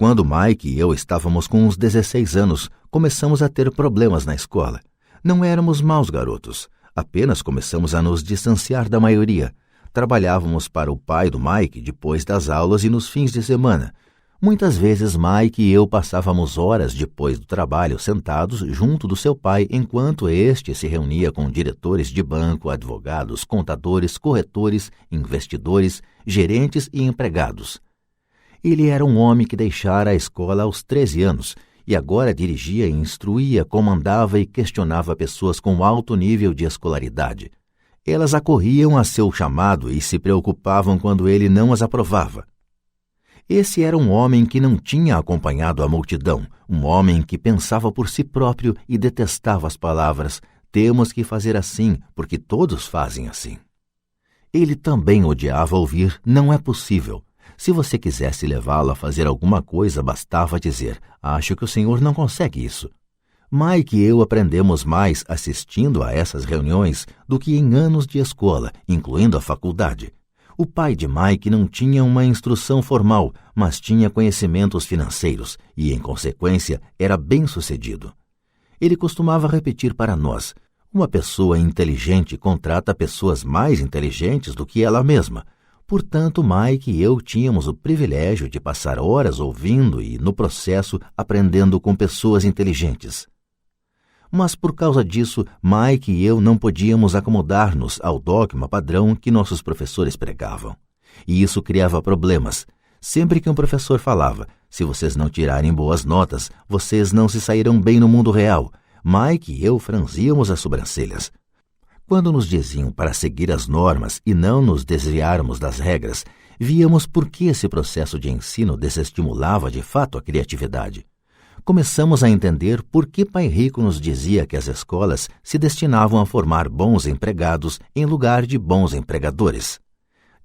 Quando Mike e eu estávamos com uns 16 anos, começamos a ter problemas na escola. Não éramos maus garotos, apenas começamos a nos distanciar da maioria. Trabalhávamos para o pai do Mike depois das aulas e nos fins de semana. Muitas vezes Mike e eu passávamos horas depois do trabalho sentados junto do seu pai enquanto este se reunia com diretores de banco, advogados, contadores, corretores, investidores, gerentes e empregados. Ele era um homem que deixara a escola aos 13 anos e agora dirigia e instruía, comandava e questionava pessoas com alto nível de escolaridade. Elas acorriam a seu chamado e se preocupavam quando ele não as aprovava. Esse era um homem que não tinha acompanhado a multidão, um homem que pensava por si próprio e detestava as palavras "temos que fazer assim, porque todos fazem assim". Ele também odiava ouvir "não é possível". Se você quisesse levá-lo a fazer alguma coisa, bastava dizer "acho que o senhor não consegue isso". Mike e eu aprendemos mais assistindo a essas reuniões do que em anos de escola, incluindo a faculdade. O pai de Mike não tinha uma instrução formal, mas tinha conhecimentos financeiros e, em consequência, era bem-sucedido. Ele costumava repetir para nós: uma pessoa inteligente contrata pessoas mais inteligentes do que ela mesma. Portanto, Mike e eu tínhamos o privilégio de passar horas ouvindo e, no processo, aprendendo com pessoas inteligentes. Mas por causa disso, Mike e eu não podíamos acomodar-nos ao dogma padrão que nossos professores pregavam. E isso criava problemas. Sempre que um professor falava, se vocês não tirarem boas notas, vocês não se sairão bem no mundo real, Mike e eu franzíamos as sobrancelhas. Quando nos diziam para seguir as normas e não nos desviarmos das regras, víamos por que esse processo de ensino desestimulava de fato a criatividade. Começamos a entender por que Pai Rico nos dizia que as escolas se destinavam a formar bons empregados em lugar de bons empregadores.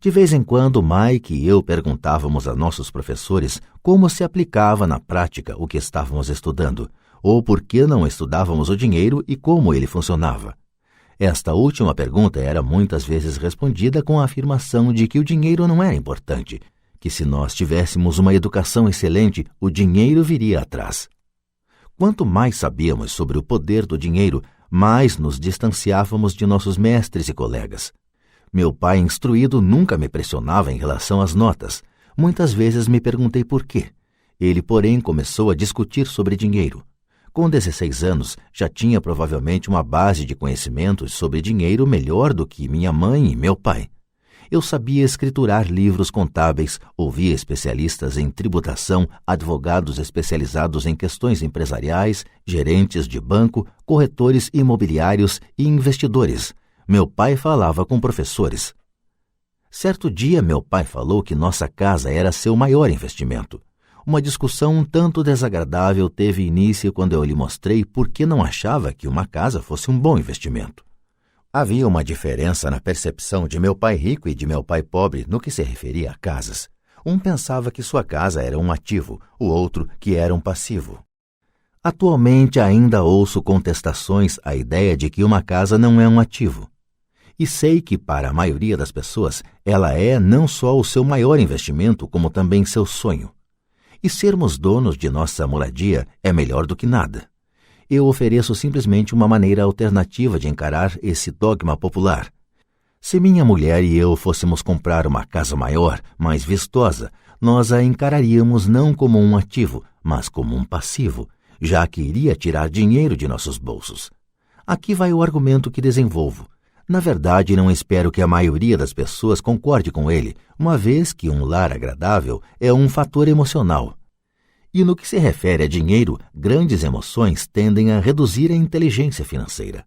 De vez em quando, Mike e eu perguntávamos a nossos professores como se aplicava na prática o que estávamos estudando, ou por que não estudávamos o dinheiro e como ele funcionava. Esta última pergunta era muitas vezes respondida com a afirmação de que o dinheiro não era importante, que se nós tivéssemos uma educação excelente, o dinheiro viria atrás. Quanto mais sabíamos sobre o poder do dinheiro, mais nos distanciávamos de nossos mestres e colegas. Meu pai instruído nunca me pressionava em relação às notas. Muitas vezes me perguntei por quê. Ele, porém, começou a discutir sobre dinheiro. Com 16 anos, já tinha provavelmente uma base de conhecimentos sobre dinheiro melhor do que minha mãe e meu pai. Eu sabia escriturar livros contábeis, ouvia especialistas em tributação, advogados especializados em questões empresariais, gerentes de banco, corretores imobiliários e investidores. Meu pai falava com professores. Certo dia, meu pai falou que nossa casa era seu maior investimento. Uma discussão um tanto desagradável teve início quando eu lhe mostrei por que não achava que uma casa fosse um bom investimento. Havia uma diferença na percepção de meu pai rico e de meu pai pobre no que se referia a casas. Um pensava que sua casa era um ativo, o outro que era um passivo. Atualmente ainda ouço contestações à ideia de que uma casa não é um ativo. E sei que, para a maioria das pessoas, ela é não só o seu maior investimento, como também seu sonho. E sermos donos de nossa moradia é melhor do que nada. Eu ofereço simplesmente uma maneira alternativa de encarar esse dogma popular. Se minha mulher e eu fôssemos comprar uma casa maior, mais vistosa, nós a encararíamos não como um ativo, mas como um passivo, já que iria tirar dinheiro de nossos bolsos. Aqui vai o argumento que desenvolvo. Na verdade, não espero que a maioria das pessoas concorde com ele, uma vez que um lar agradável é um fator emocional. E no que se refere a dinheiro, grandes emoções tendem a reduzir a inteligência financeira.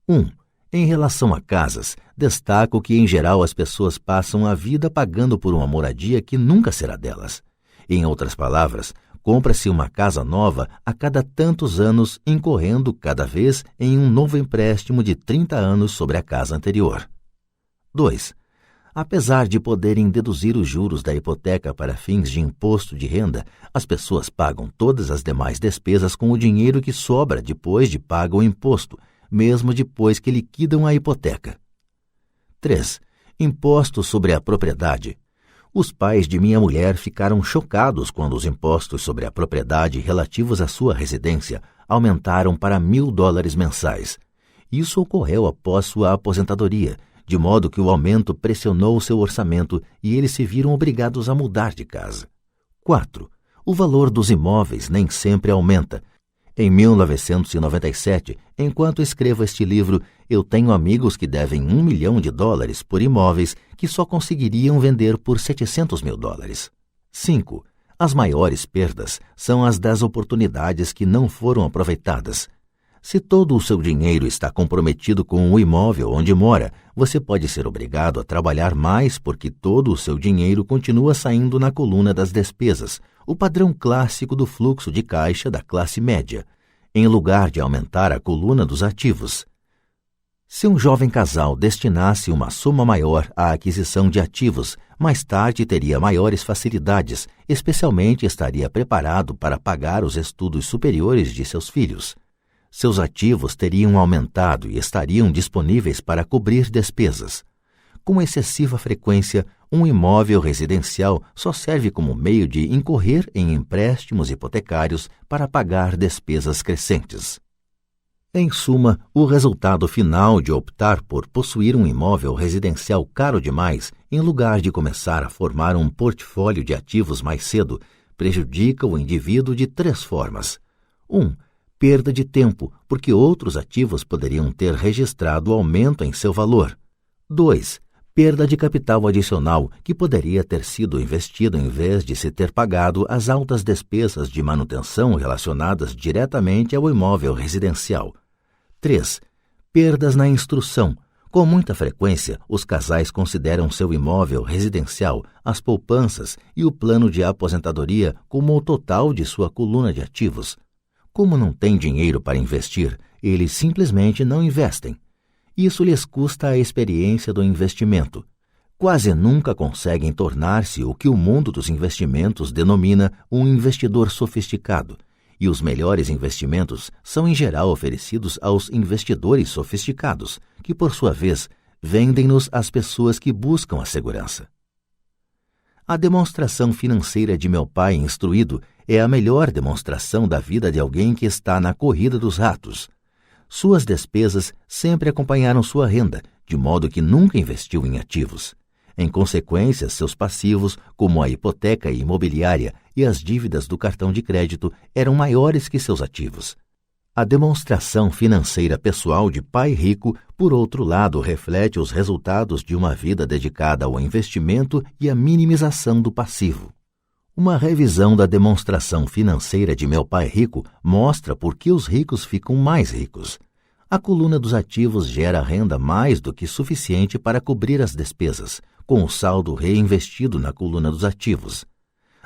1. Em relação a casas, destaco que, em geral, as pessoas passam a vida pagando por uma moradia que nunca será delas. Em outras palavras, compra-se uma casa nova a cada tantos anos, incorrendo cada vez em um novo empréstimo de 30 anos sobre a casa anterior. 2. Apesar de poderem deduzir os juros da hipoteca para fins de imposto de renda, as pessoas pagam todas as demais despesas com o dinheiro que sobra depois de pago o imposto, mesmo depois que liquidam a hipoteca. 3. Imposto sobre a propriedade. Os pais de minha mulher ficaram chocados quando os impostos sobre a propriedade relativos à sua residência aumentaram para $1.000 mensais. Isso ocorreu após sua aposentadoria, de modo que o aumento pressionou seu orçamento e eles se viram obrigados a mudar de casa. 4. O valor dos imóveis nem sempre aumenta. Em 1997, enquanto escrevo este livro, eu tenho amigos que devem $1 milhão por imóveis que só conseguiriam vender por $700 mil. 5. As maiores perdas são as das oportunidades que não foram aproveitadas. Se todo o seu dinheiro está comprometido com o imóvel onde mora, você pode ser obrigado a trabalhar mais porque todo o seu dinheiro continua saindo na coluna das despesas, o padrão clássico do fluxo de caixa da classe média, em lugar de aumentar a coluna dos ativos. Se um jovem casal destinasse uma soma maior à aquisição de ativos, mais tarde teria maiores facilidades, especialmente estaria preparado para pagar os estudos superiores de seus filhos. Seus ativos teriam aumentado e estariam disponíveis para cobrir despesas. Com excessiva frequência, um imóvel residencial só serve como meio de incorrer em empréstimos hipotecários para pagar despesas crescentes. Em suma, o resultado final de optar por possuir um imóvel residencial caro demais, em lugar de começar a formar um portfólio de ativos mais cedo, prejudica o indivíduo de 3 formas. 1. Perda de tempo, porque outros ativos poderiam ter registrado aumento em seu valor. 2. Perda de capital adicional, que poderia ter sido investido em vez de se ter pagado as altas despesas de manutenção relacionadas diretamente ao imóvel residencial. 3. Perdas na instrução. Com muita frequência, os casais consideram seu imóvel residencial, as poupanças e o plano de aposentadoria como o total de sua coluna de ativos. Como não têm dinheiro para investir, eles simplesmente não investem. Isso lhes custa a experiência do investimento. Quase nunca conseguem tornar-se o que o mundo dos investimentos denomina um investidor sofisticado, e os melhores investimentos são em geral oferecidos aos investidores sofisticados, que por sua vez vendem-nos às pessoas que buscam a segurança. A demonstração financeira de meu pai instruído é a melhor demonstração da vida de alguém que está na corrida dos ratos. Suas despesas sempre acompanharam sua renda, de modo que nunca investiu em ativos. Em consequência, seus passivos, como a hipoteca imobiliária e as dívidas do cartão de crédito, eram maiores que seus ativos. A demonstração financeira pessoal de pai rico, por outro lado, reflete os resultados de uma vida dedicada ao investimento e à minimização do passivo. Uma revisão da demonstração financeira de meu pai rico mostra por que os ricos ficam mais ricos. A coluna dos ativos gera renda mais do que suficiente para cobrir as despesas, com o saldo reinvestido na coluna dos ativos.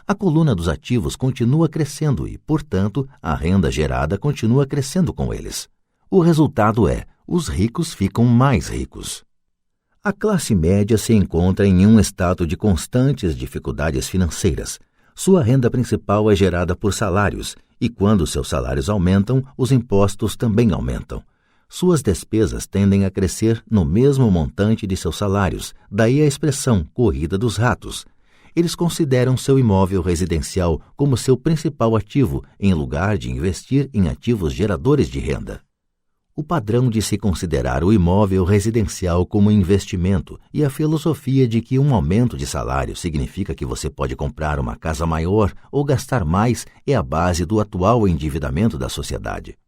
A coluna dos ativos continua crescendo e, portanto, a renda gerada continua crescendo com eles. O resultado é, os ricos ficam mais ricos. A classe média se encontra em um estado de constantes dificuldades financeiras. Sua renda principal é gerada por salários, e quando seus salários aumentam, os impostos também aumentam. Suas despesas tendem a crescer no mesmo montante de seus salários, daí a expressão corrida dos ratos. Eles consideram seu imóvel residencial como seu principal ativo, em lugar de investir em ativos geradores de renda. O padrão de se considerar o imóvel residencial como investimento e a filosofia de que um aumento de salário significa que você pode comprar uma casa maior ou gastar mais é a base do atual endividamento da sociedade.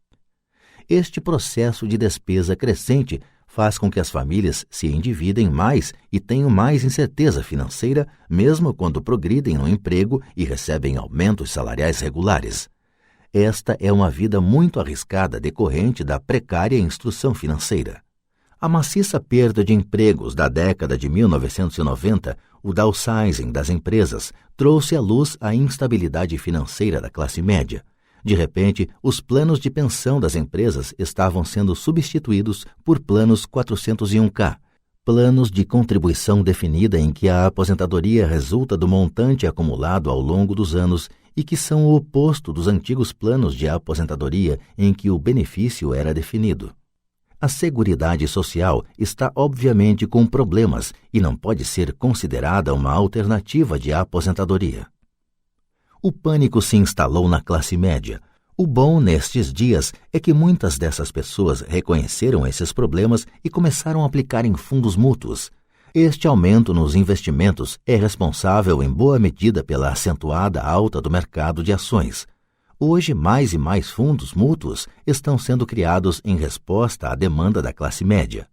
Este processo de despesa crescente faz com que as famílias se endividem mais e tenham mais incerteza financeira, mesmo quando progridem no emprego e recebem aumentos salariais regulares. Esta é uma vida muito arriscada decorrente da precária instrução financeira. A maciça perda de empregos da década de 1990, o downsizing das empresas, trouxe à luz a instabilidade financeira da classe média. De repente, os planos de pensão das empresas estavam sendo substituídos por planos 401k, planos de contribuição definida em que a aposentadoria resulta do montante acumulado ao longo dos anos e que são o oposto dos antigos planos de aposentadoria em que o benefício era definido. A Seguridade Social está obviamente com problemas e não pode ser considerada uma alternativa de aposentadoria. O pânico se instalou na classe média. O bom nestes dias é que muitas dessas pessoas reconheceram esses problemas e começaram a aplicar em fundos mútuos. Este aumento nos investimentos é responsável em boa medida pela acentuada alta do mercado de ações. Hoje, mais e mais fundos mútuos estão sendo criados em resposta à demanda da classe média.